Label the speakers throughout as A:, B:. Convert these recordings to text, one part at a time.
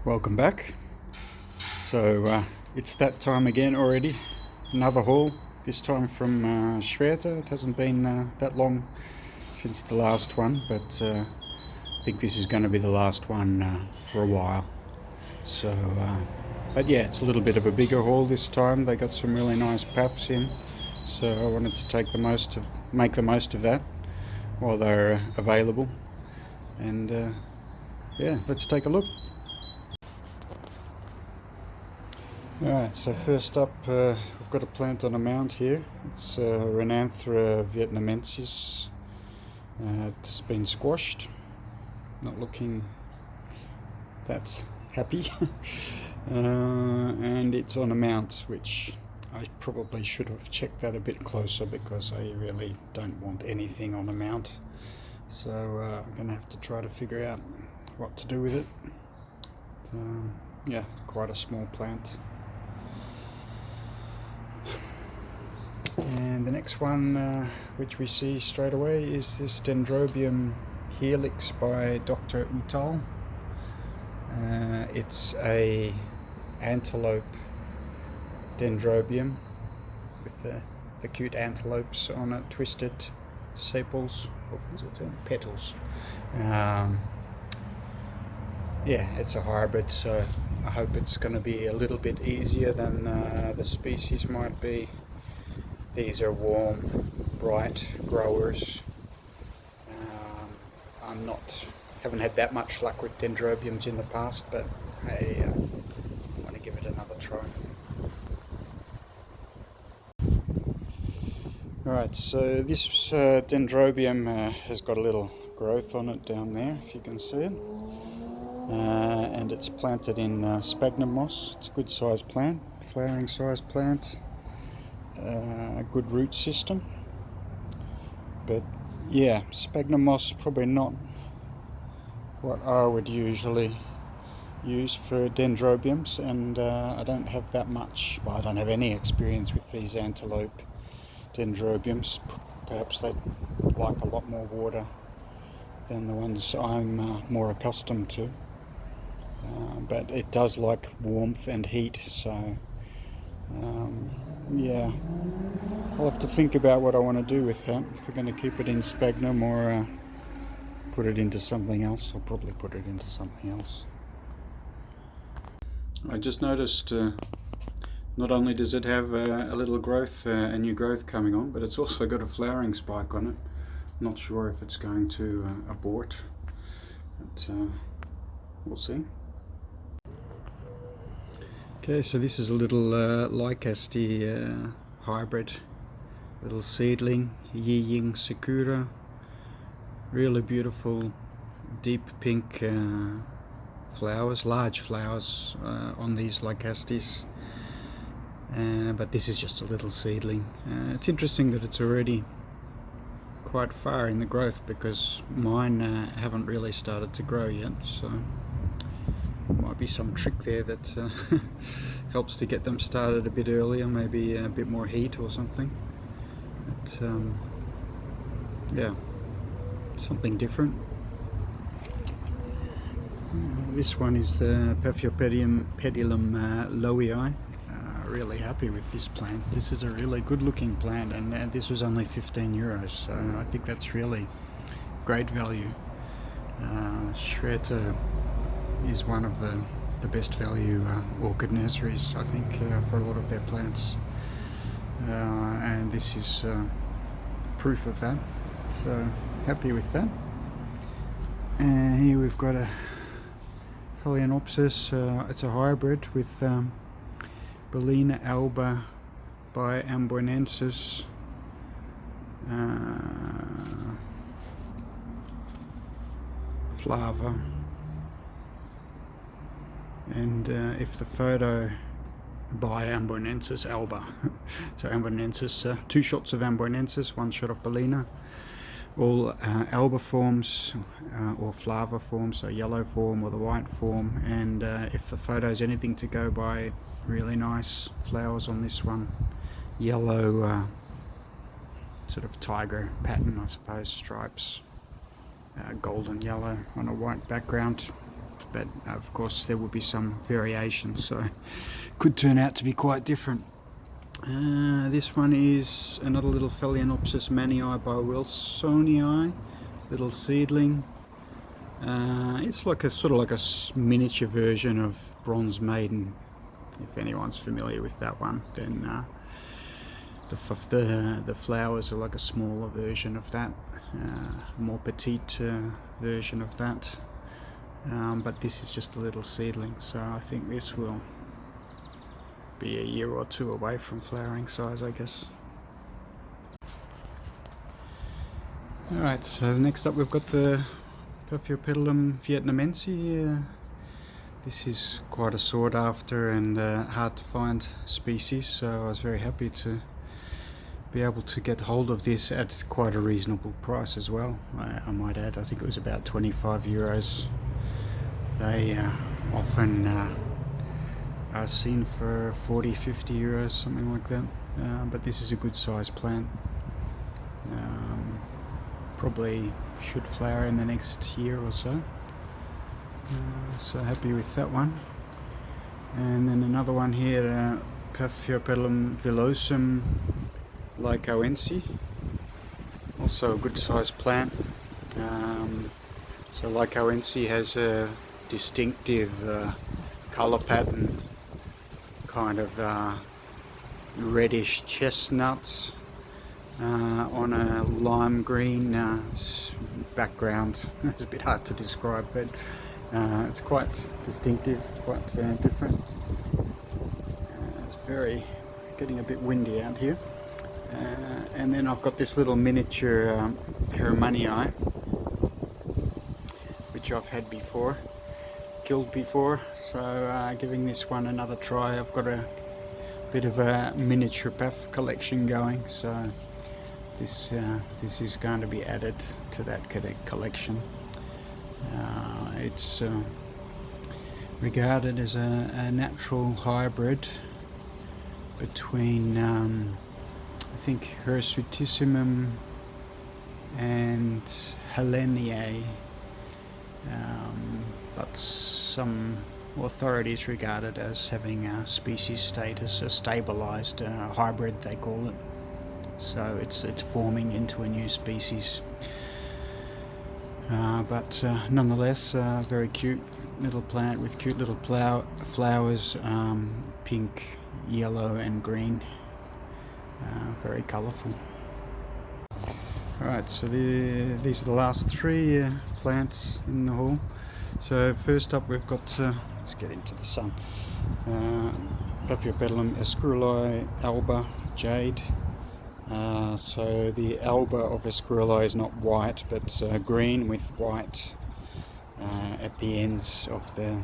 A: Welcome back. So it's that time again already. Another haul, this time from Schwerter. It hasn't been that long since the last one, but I think this is going to be the last one for a while. So, but yeah, it's a little bit of a bigger haul this time. They got some really nice paphs in, so I wanted to make the most of that while they're available. And yeah, let's take a look. Alright, so first up we've got a plant on a mount here. It's Renanthera vietnamensis. It's been squashed, not looking that happy. And it's on a mount, which I probably should have checked that a bit closer because I really don't want anything on a mount. So I'm going to have to try to figure out what to do with it. Yeah, quite a small plant. And the next one which we see straight away is this Dendrobium helix by Doctor Uthai. It's a antelope Dendrobium with the cute antelopes on it, twisted sepals, what was it, petals. Yeah, it's a hybrid, so I hope it's going to be a little bit easier than the species might be. These are warm, bright growers. Haven't had that much luck with Dendrobiums in the past, but I want to give it another try. Alright, so this Dendrobium has got a little growth on it down there, if you can see it. And it's planted in sphagnum moss. It's a good sized plant, flowering sized plant. A good root system, but yeah, sphagnum moss probably not what I would usually use for Dendrobiums, and I don't have that much, well, I don't have any experience with these antelope Dendrobiums. Perhaps they like a lot more water than the ones I'm more accustomed to, but it does like warmth and heat, so yeah, I'll have to think about what I want to do with that. If we're going to keep it in sphagnum or put it into something else, I'll probably put it into something else. I just noticed not only does it have a little growth, a new growth coming on, but it's also got a flowering spike on it. Not sure if it's going to abort, but we'll see. Okay, so this is a little laichauense hybrid, little seedling, Ying Sakura. Really beautiful, deep pink flowers, large flowers on these laichauenses. But this is just a little seedling. It's interesting that it's already quite far in the growth because mine haven't really started to grow yet, so might be some trick there that helps to get them started a bit earlier, maybe a bit more heat or something. But yeah, something different. This one is the paphiopedilum lowii. Really happy with this plant. This is a really good looking plant, and this was only 15 euros, so I think that's really great value. Schwerter is one of the best value orchid nurseries, I think, for a lot of their plants, and this is proof of that, so happy with that. And here we've got a Phaleonopsis. It's a hybrid with bellina alba by amboinensis. Flava. And if the photo by amboinensis alba, so amboinensis, 2 shots of amboinensis, 1 shot of bellina, all alba forms or flava forms, so yellow form or the white form. And if the photo is anything to go by, really nice flowers on this one, yellow sort of tiger pattern, I suppose, stripes, golden yellow on a white background. but of course there will be some variations, so could turn out to be quite different. This one is another little Phaleonopsis mannii by wilsonii, little seedling. It's like a sort of like a miniature version of bronze maiden. If anyone's familiar with that one, then the flowers are like a smaller version of that, more petite version of that. But this is just a little seedling, so I think this will be a year or two away from flowering size, I guess. Alright, so next up we've got the Paphiopedilum vietnamense. This is quite a sought after and hard to find species, so I was very happy to be able to get hold of this at quite a reasonable price as well. I might add, I think it was about 25 euros. They often are seen for 40-50 euros, something like that. But this is a good size plant. Probably should flower in the next year or so. So happy with that one. And then another one here, Paphiopedilum villosum laichauense, also a good sized plant. So laichauense has a distinctive colour pattern, kind of reddish chestnut on a lime green background. It's a bit hard to describe, but it's quite distinctive, quite different. It's getting a bit windy out here. And then I've got this little miniature herrmannii, which I've had before, killed before, so giving this one another try. I've got a bit of a miniature Paph collection going, so this is going to be added to that collection. It's regarded as a natural hybrid between I think hirsutissimum and helennii, but some authorities regard it as having a species status, a stabilized hybrid they call it. So it's forming into a new species. But nonetheless, very cute little plant with cute little flowers, pink, yellow and green, very colourful. Alright, so these are the last three plants in the haul. So first up we've got, let's get into the sun, Paphiopedilum esquirolei, alba, Jade. So the alba of esquirolei is not white, but green with white at the ends of the,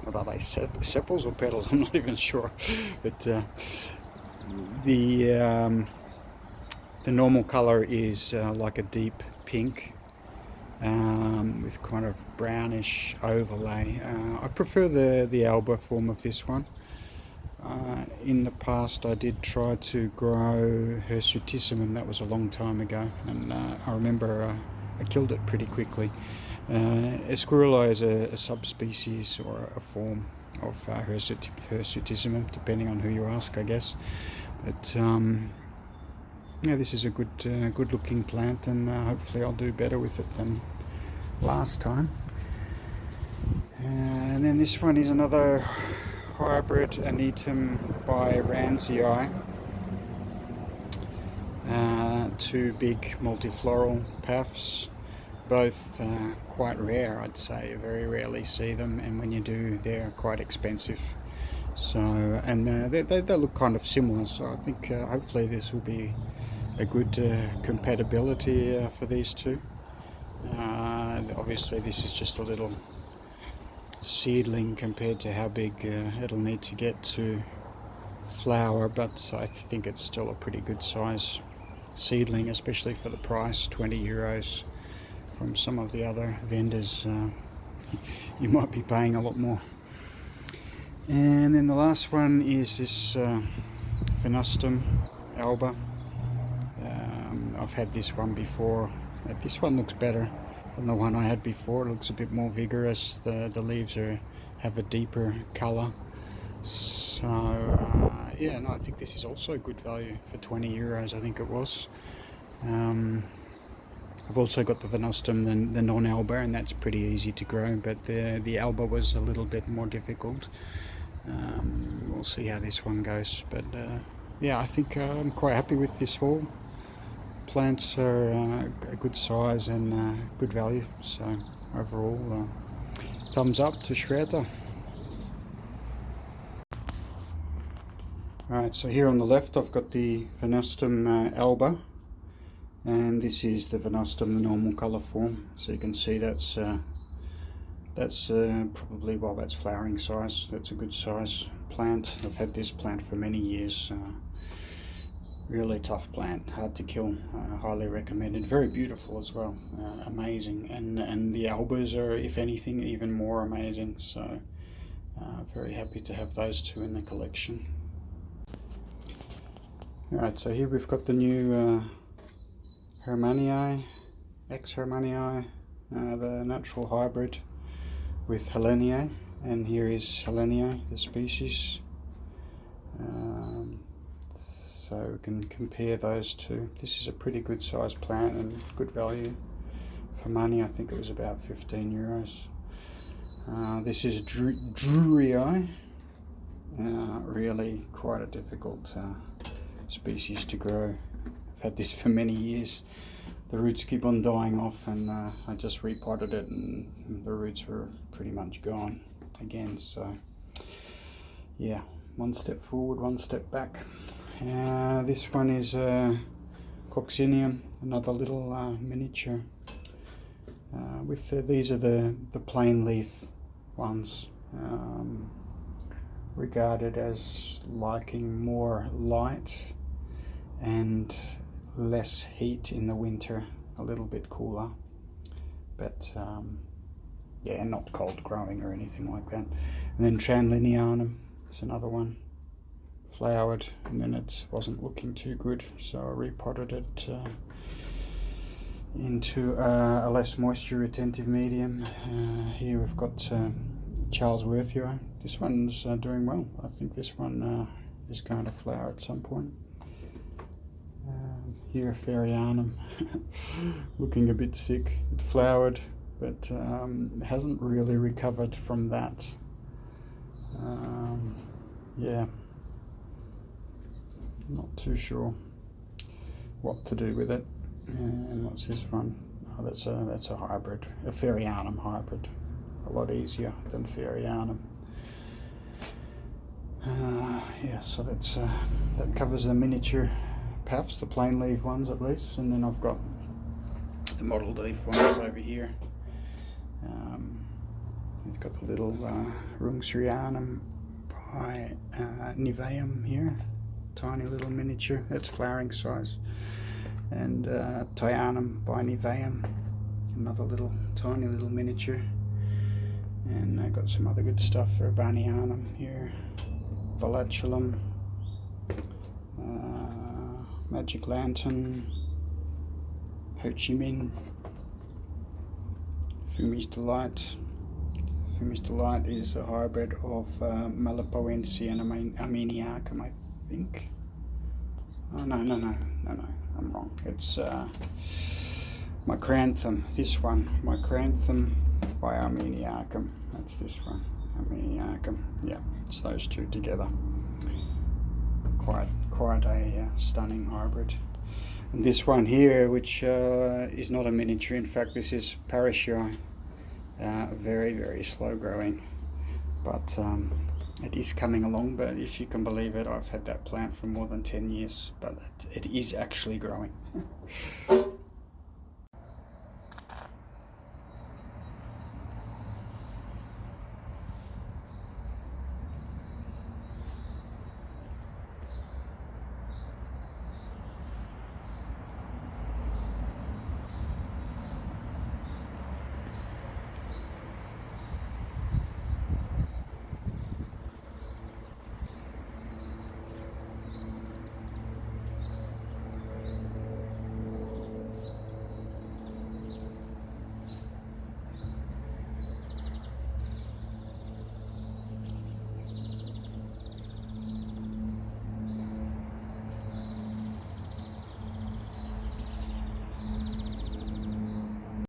A: what are they, sepals or petals? I'm not even sure. But the normal colour is like a deep pink with kind of brownish overlay. I prefer the alba form of this one. In the past I did try to grow hirsutissimum, that was a long time ago, and I remember I killed it pretty quickly. Esquirolei is a subspecies or a form of hirsutissimum, depending on who you ask, I guess. But yeah, this is a good looking plant, and hopefully I'll do better with it than last time. And then this one is another hybrid anitum by randsii. Two big multifloral paphs, both quite rare, I'd say. You very rarely see them, and when you do, they're quite expensive. So, and they look kind of similar, so I think hopefully this will be a good compatibility for these two. Obviously this is just a little seedling compared to how big it'll need to get to flower, but I think it's still a pretty good size seedling, especially for the price, 20 euros. From some of the other vendors you might be paying a lot more. And then the last one is this venustum alba. I've had this one before. This one looks better. than the one I had before. It looks a bit more vigorous. The leaves have a deeper colour. So yeah, no, I think this is also good value for 20 euros, I think it was. I've also got the venustum, the non-alba, and that's pretty easy to grow, but the alba was a little bit more difficult. We'll see how this one goes, but yeah, I think I'm quite happy with this haul. Plants are a good size and good value, so overall thumbs up to Schwerter. Alright, so here on the left I've got the venustum alba, and this is the venustum, the normal colour form. So you can see that's probably, well, that's flowering size. That's a good size plant. I've had this plant for many years. Really tough plant, hard to kill, highly recommended. Very beautiful as well, amazing. And the albas are, if anything, even more amazing. So very happy to have those two in the collection. Alright, so here we've got the new herrmannii, herrmannii, the natural hybrid with helennii, and here is helennii, the species. So we can compare those two. This is a pretty good sized plant and good value for money. I think it was about 15 euros. This is drurii, really quite a difficult species to grow. I've had this for many years. The roots keep on dying off, and I just repotted it and the roots were pretty much gone again. So yeah, one step forward, one step back. This one is coccinea, another little miniature. These are the plain leaf ones, regarded as liking more light and less heat in the winter, a little bit cooler, but yeah, not cold growing or anything like that. And then Tranlinianum is another one, flowered, and then it wasn't looking too good, so I repotted it into a less moisture retentive medium. Here we've got Charles Worthio. This one's doing well. I think this one is going to flower at some point. Here Phaleonopsis, looking a bit sick. It flowered, but hasn't really recovered from that. Yeah, not too sure what to do with it. And what's this one? Oh, that's a hybrid, a Phaleonopsis hybrid. A lot easier than Phaleonopsis. Yeah, so that covers the miniature Paphs, the plain leaf ones at least, and then I've got the mottled leaf ones over here. It's got the little Rungsrianum by Niveum here, tiny little miniature, that's flowering size, and Tyanum by Niveum, another little tiny little miniature. And I got some other good stuff, Urbanianum here, Volatulum, Magic Lantern, Ho Chi Minh, Fumi's Delight. Fumi's Delight is a hybrid of Laichauense and amboinensis, I think. Oh no, I'm wrong. It's Micranthum, this one, Micranthum by amboinensis. That's this one, amboinensis. Yeah, it's those two together. Quite a stunning hybrid. And this one here, which is not a miniature, in fact this is Parashii, very slow growing, but it is coming along. But if you can believe it, I've had that plant for more than 10 years, but it is actually growing.